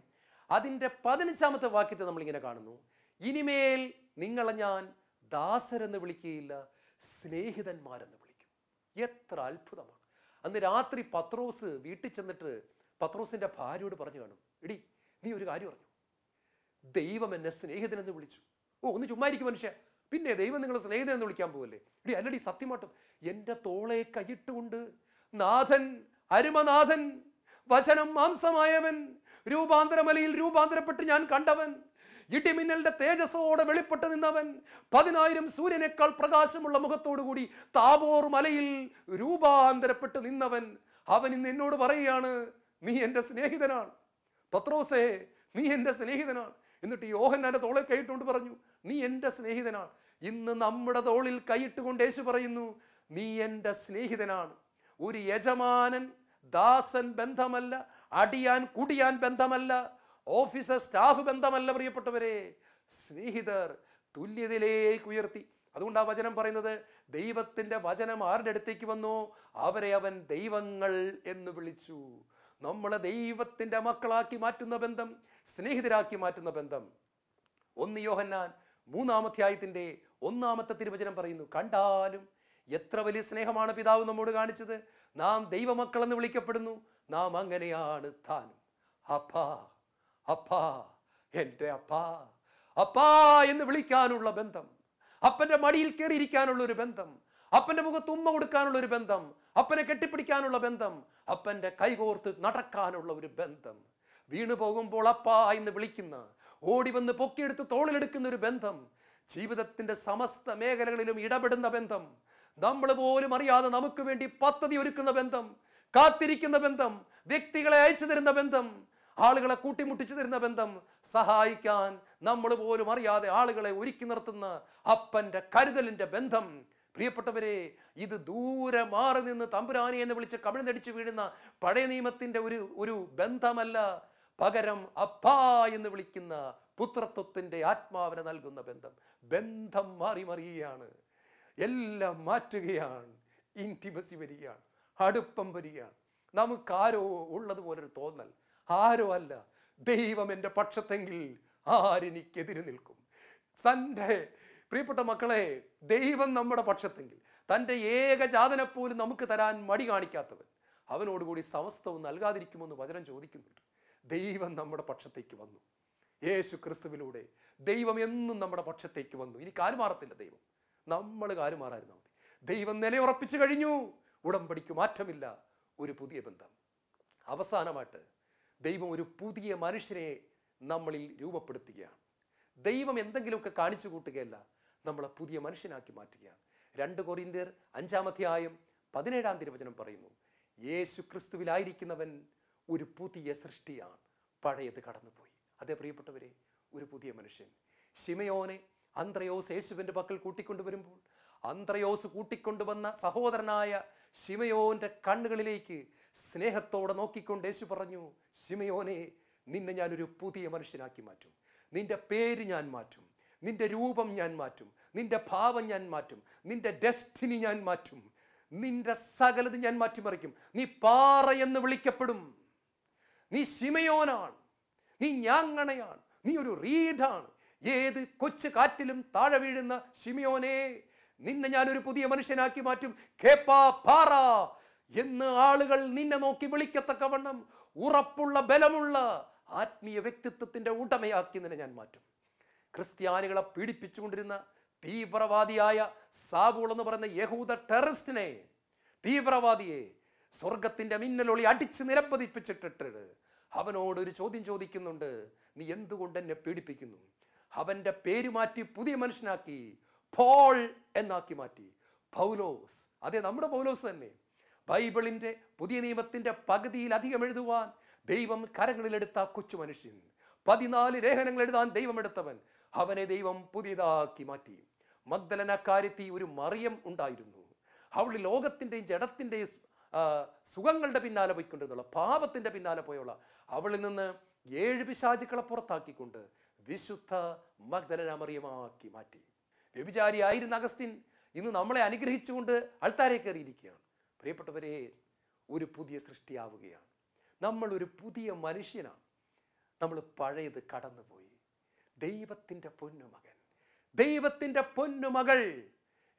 അതിൻ്റെ 15-ാമത്തെ വാക്യത്തെ നമ്മളിങ്ങനെ കാണുന്നു, ഇനിമേൽ നിങ്ങളെ ഞാൻ ദാസരെന്ന് വിളിക്കുകയില്ല, സ്നേഹിതന്മാരെന്ന് വിളിക്കും. എത്ര അത്ഭുതമാണ്! അന്ന് രാത്രി പത്രോസ് വീട്ടിൽ ചെന്നിട്ട് പത്രോസിന്റെ ഭാര്യയോട് പറഞ്ഞു കാണും, എടി നീ ഒരു കാര്യം പറഞ്ഞു, ദൈവം എന്നെ സ്നേഹിതനെന്ന് വിളിച്ചു. ഒന്ന് ചുമ്മായിരിക്കും മനുഷ്യ, പിന്നെ ദൈവം നിങ്ങളെ സ്നേഹിതനെന്ന് വിളിക്കാൻ പോകല്ലേ? എടി അല്ലടി, സത്യമായിട്ടും എൻ്റെ തോളെ കൈയിട്ടുകൊണ്ട് നാഥൻ, അരുമനാഥൻ, വചനം മാംസമായവൻ, രൂപാന്തരമലയിൽ രൂപാന്തരപ്പെട്ട് ഞാൻ കണ്ടവൻ, ഇടിമിന്നലിന്റെ തേജസ്സോടെ വെളിപ്പെട്ട് നിന്നവൻ, 10,000 സൂര്യനേക്കാൾ പ്രകാശമുള്ള മുഖത്തോടുകൂടി താബോർ മലയിൽ രൂപാന്തരപ്പെട്ട് നിന്നവൻ, അവൻ ഇന്ന് എന്നോട് പറയുകയാണ്, നീ എൻ്റെ സ്നേഹിതനാണ്. പത്രോസേ, നീ എൻ്റെ സ്നേഹിതനാണ്. എന്നിട്ട് യോഹന്നാന്റെ തോളിൽ കൈയിട്ടുകൊണ്ട് പറഞ്ഞു, നീ എൻ്റെ സ്നേഹിതനാണ്. ഇന്ന് നമ്മുടെ തോളിൽ കൈയിട്ടുകൊണ്ട് യേശു പറയുന്നു, നീ എൻ്റെ സ്നേഹിതനാണ്. ഒരു യജമാനൻ ദാസൻ ബന്ധമല്ല, അടിയാൻ കുടിയാൻ ബന്ധമല്ല, ഓഫീസർ സ്റ്റാഫ് ബന്ധമല്ല. പ്രിയപ്പെട്ടവരെ, സ്നേഹിതർ തുല്യതയിലേക്ക് ഉയർത്തി. അതുകൊണ്ട് ആ വചനം പറയുന്നത്, ദൈവത്തിന്റെ വചനം ആരുടെ അടുത്തേക്ക് വന്നോ അവരെ അവൻ ദൈവങ്ങൾ എന്ന് വിളിച്ചു. നമ്മളെ ദൈവത്തിൻ്റെ മക്കളാക്കി മാറ്റുന്ന ബന്ധം, സ്നേഹിതരാക്കി മാറ്റുന്ന ബന്ധം. 1 യോഹന്നാൻ 3-ാം തിരുവചനം പറയുന്നു, കണ്ടാലും എത്ര വലിയ സ്നേഹമാണ് പിതാവ് നമ്മോട് കാണിച്ചത്, നാം ദൈവമക്കളെന്ന് വിളിക്കപ്പെടുന്നു, നാം അങ്ങനെയാണ് താനും. അപ്പാ അപ്പാ, എൻ്റെ അപ്പാ, അപ്പാ എന്ന് വിളിക്കാനുള്ള ബന്ധം, അപ്പൻ്റെ മടിയിൽ കയറിയിരിക്കാനുള്ള ഒരു ബന്ധം, അപ്പൻ്റെ മുഖത്ത് ഉമ്മ കൊടുക്കാനുള്ള ഒരു ബന്ധം, അപ്പനെ കെട്ടിപ്പിടിക്കാനുള്ള ബന്ധം, അപ്പൻ്റെ കൈകോർത്ത് നടക്കാനുള്ള ഒരു ബന്ധം, വീണു പോകുമ്പോൾ അപ്പാ എന്ന് വിളിക്കുന്ന, ഓടി വന്ന് പൊക്കിയെടുത്ത് തോളിലെടുക്കുന്ന ഒരു ബന്ധം, ജീവിതത്തിൻ്റെ സമസ്ത മേഖലകളിലും ഇടപെടുന്ന ബന്ധം, നമ്മൾ പോലും അറിയാതെ നമുക്ക് വേണ്ടി പദ്ധതി ഒരുക്കുന്ന ബന്ധം, കാത്തിരിക്കുന്ന ബന്ധം, വ്യക്തികളെ അയച്ചു തരുന്ന ബന്ധം, ആളുകളെ കൂട്ടിമുട്ടിച്ചു തരുന്ന ബന്ധം, സഹായിക്കാൻ നമ്മൾ പോലും അറിയാതെ ആളുകളെ ഒരുക്കി നിർത്തുന്ന അപ്പൻ്റെ കരുതലിൻ്റെ ബന്ധം. പ്രിയപ്പെട്ടവരെ, ഇത് ദൂരെ മാറി നിന്ന് തമ്പുരാനെ എന്ന് വിളിച്ച് കമിഴ്ന്നടിച്ച് വീഴുന്ന പഴയ നിയമത്തിൻ്റെ ഒരു ബന്ധമല്ല, പകരം അപ്പാ എന്ന് വിളിക്കുന്ന പുത്രത്വത്തിൻ്റെ ആത്മാവിനെ നൽകുന്ന ബന്ധം. ബന്ധം മാറി മറിയുകയാണ്, എല്ലാം മാറ്റുകയാണ്, ഇൻറ്റിമസി വരികയാണ്, അടുപ്പം വരികയാണ്. നമുക്കാരോ ഉള്ളതുപോലൊരു തോന്നൽ, ആരോ അല്ല, ദൈവം എൻ്റെ പക്ഷത്തെങ്കിൽ ആരെനിക്കെതിരെ നിൽക്കും. തൻ്റെ പ്രിയപ്പെട്ട മക്കളെ, ദൈവം നമ്മുടെ പക്ഷത്തെങ്കിൽ, തൻ്റെ ഏകജാതനെപ്പോലും നമുക്ക് തരാൻ മടി കാണിക്കാത്തവൻ, അവനോടുകൂടി സമസ്തവും നൽകാതിരിക്കുമെന്ന് വചനം ചോദിക്കുന്നുണ്ട്. ദൈവം നമ്മുടെ പക്ഷത്തേക്ക് വന്നു, യേശു ക്രിസ്തുവിലൂടെ ദൈവം എന്നും നമ്മുടെ പക്ഷത്തേക്ക് വന്നു. ഇനി കാലുമാറത്തില്ല ദൈവം, നമ്മൾ കാലുമാറായിരുന്നാൽ മതി. ദൈവം നിലയുറപ്പിച്ചു കഴിഞ്ഞു, ഉടമ്പടിക്ക് മാറ്റമില്ല, ഒരു പുതിയ ബന്ധം. അവസാനമായിട്ട് ദൈവം ഒരു പുതിയ മനുഷ്യനെ നമ്മളിൽ രൂപപ്പെടുത്തുകയാണ്. ദൈവം എന്തെങ്കിലുമൊക്കെ കാണിച്ചു കൂട്ടുകയല്ല, നമ്മളെ പുതിയ മനുഷ്യനാക്കി മാറ്റുകയാണ്. 2 കൊരിന്ത്യർ 5-ാം തിരുവചനം പറയുന്നു, യേശു ക്രിസ്തുവിലായിരിക്കുന്നവൻ ഒരു പുതിയ സൃഷ്ടിയാണ്, പഴയത് കടന്നുപോയി. അതേ പ്രിയപ്പെട്ടവരെ, ഒരു പുതിയ മനുഷ്യൻ. ശിമയോനെ അന്ത്രയോസ് യേശുവിൻ്റെ പക്കൽ കൂട്ടിക്കൊണ്ടുവരുമ്പോൾ, അന്ത്രയോസ് കൂട്ടിക്കൊണ്ടുവന്ന സഹോദരനായ ശിമയോന്റെ കണ്ണുകളിലേക്ക് സ്നേഹത്തോടെ നോക്കിക്കൊണ്ട് യേശു പറഞ്ഞു, ശിമയോനെ, നിന്നെ ഞാനൊരു പുതിയ മനുഷ്യനാക്കി മാറ്റും, നിന്റെ പേര് ഞാൻ മാറ്റും, നിന്റെ രൂപം ഞാൻ മാറ്റും, നിന്റെ ഭാവം ഞാൻ മാറ്റും, നിന്റെ ഡെസ്റ്റിനി ഞാൻ മാറ്റും, നിന്റെ സകലത് ഞാൻ മാറ്റിമറിക്കും. നീ പാറ എന്ന് വിളിക്കപ്പെടും, നീ ശിമയോനാണ്, നീ ഞാങ്ങണയാണ്, നീ ഒരു റീഡാണ്. ഏത് കൊച്ചു കാറ്റിലും താഴെ വീഴുന്ന ശിമയോനെ, നിന്നെ ഞാനൊരു പുതിയ മനുഷ്യനാക്കി മാറ്റും. കേപ്പാ പാറ എന്ന് ആളുകൾ നിന്നെ നോക്കി വിളിക്കത്തക്കവണ്ണം ഉറപ്പുള്ള, ബലമുള്ള ആത്മീയ വ്യക്തിത്വത്തിന്റെ ഉടമയാക്കി നിന്നെ ഞാൻ മാറ്റും. ക്രിസ്ത്യാനികളെ പീഡിപ്പിച്ചുകൊണ്ടിരുന്ന തീവ്രവാദിയായ സാവൂൾ എന്ന് പറയുന്ന യഹൂദ ടെററിസ്റ്റിനെ, തീവ്രവാദിയെ സ്വർഗത്തിന്റെ മിന്നലൊളി അടിച്ച് നിലംപതിപ്പിച്ചിട്ടിട്ട് അവനോട് ഒരു ചോദ്യം ചോദിക്കുന്നുണ്ട്, നീ എന്തുകൊണ്ട് എന്നെ പീഡിപ്പിക്കുന്നു? അവന്റെ പേര് മാറ്റി പുതിയ മനുഷ്യനാക്കി, പോൾ എന്നാക്കി മാറ്റി. പൗലോസ്, അതെ, നമ്മുടെ പൗലോസ് തന്നെ. ബൈബിളിന്റെ പുതിയ നിയമത്തിന്റെ പകുതിയിലധികം എഴുതുവാൻ ദൈവം കരങ്ങളിലെടുത്ത കൊച്ചു മനുഷ്യൻ, 14 ലേഖനങ്ങൾ എഴുതാൻ ദൈവം എടുത്തവൻ, അവനെ ദൈവം പുതിയതാക്കി മാറ്റി. മഗ്ദലനക്കാരത്തി ഒരു മറിയം ഉണ്ടായിരുന്നു. അവൾ ലോകത്തിന്റെയും ജഡത്തിന്റെയും സുഖങ്ങളുടെ പിന്നാലെ പോയിക്കൊണ്ടിരുന്നുള്ള, പാപത്തിന്റെ പിന്നാലെ പോയുള്ള അവളിൽ നിന്ന് 7 പിശാചുക്കളെ പുറത്താക്കിക്കൊണ്ട് വിശുദ്ധ മഗ്ദലന മറിയമാക്കി മാറ്റി. വ്യഭിചാരിയായിരുന്ന അഗസ്റ്റിൻ ഇന്ന് നമ്മളെ അനുഗ്രഹിച്ചുകൊണ്ട് അൾത്താരെ കയറിയിരിക്കുകയാണ്. പ്രിയപ്പെട്ടവരെ, ഒരു പുതിയ സൃഷ്ടിയാവുകയാണ്. നമ്മൾ ഒരു പുതിയ മനുഷ്യനാണ്. നമ്മൾ പഴയത് കടന്നുപോയി. ദൈവത്തിൻ്റെ പൊന്നുമകൻ, ദൈവത്തിൻ്റെ പൊന്നുമകൾ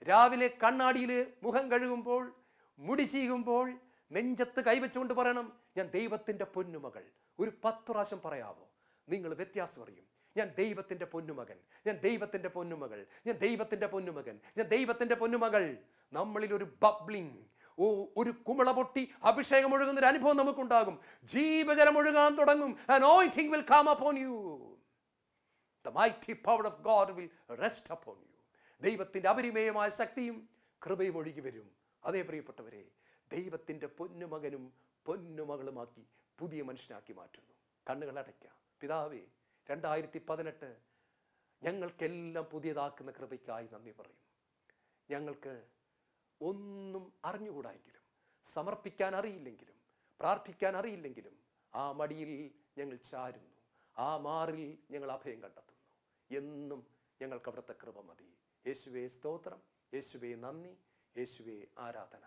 രാവിലെ കണ്ണാടിയിൽ മുഖം കഴുകുമ്പോൾ, മുടി ചീകുമ്പോൾ നെഞ്ചത്ത് കൈവച്ചുകൊണ്ട് പറയണം, ഞാൻ ദൈവത്തിൻ്റെ പൊന്നുമകൾ. ഒരു 10 പ്രാവശ്യം പറയാവോ? നിങ്ങൾ വ്യത്യാസം അറിയും. ഞാൻ ദൈവത്തിൻ്റെ പൊന്നുമകൻ, ഞാൻ ദൈവത്തിൻ്റെ പൊന്നുമകൾ, ഞാൻ ദൈവത്തിൻ്റെ പൊന്നുമകൻ, ഞാൻ ദൈവത്തിൻ്റെ പൊന്നുമകൾ. നമ്മളിൽ ഒരു ബബ്ലിംഗ്, ഒരു കുമിള പൊട്ടി അഭിഷേകം ഒഴുകുന്ന ഒരു അനുഭവം നമുക്കുണ്ടാകും. ജീവജലം ഒഴുകാൻ തുടങ്ങും. Anointing will come upon you. The mighty power of God will rest upon you. ദൈവത്തിൻ്റെ അപരിമേയമായ ശക്തിയും കൃപയും ഒഴുകി വരും. അതേ പ്രിയപ്പെട്ടവരെ, ദൈവത്തിൻ്റെ പൊന്നുമകനും പൊന്നുമകളുമാക്കി പുതിയ മനുഷ്യനാക്കി മാറ്റുന്നു. കണ്ണുകൾ അടയ്ക്കാം. പിതാവേ, 2018 ഞങ്ങൾക്കെല്ലാം പുതിയതാക്കുന്ന കൃപയ്ക്കായി നന്ദി പറയുന്നു. ഞങ്ങൾക്ക് ഒന്നും അറിഞ്ഞുകൂടായെങ്കിലും, സമർപ്പിക്കാൻ അറിയില്ലെങ്കിലും, പ്രാർത്ഥിക്കാൻ അറിയില്ലെങ്കിലും, ആ മടിയിൽ ഞങ്ങൾ ചാരുന്നു, ആ മാറിൽ ഞങ്ങൾ അഭയം കണ്ടെത്തുന്നു. എന്നും ഞങ്ങൾക്ക് അവിടുത്തെ കൃപ മതി. യേശുവേ സ്തോത്രം, യേശുവേ നന്ദി, യേശുവേ ആരാധന.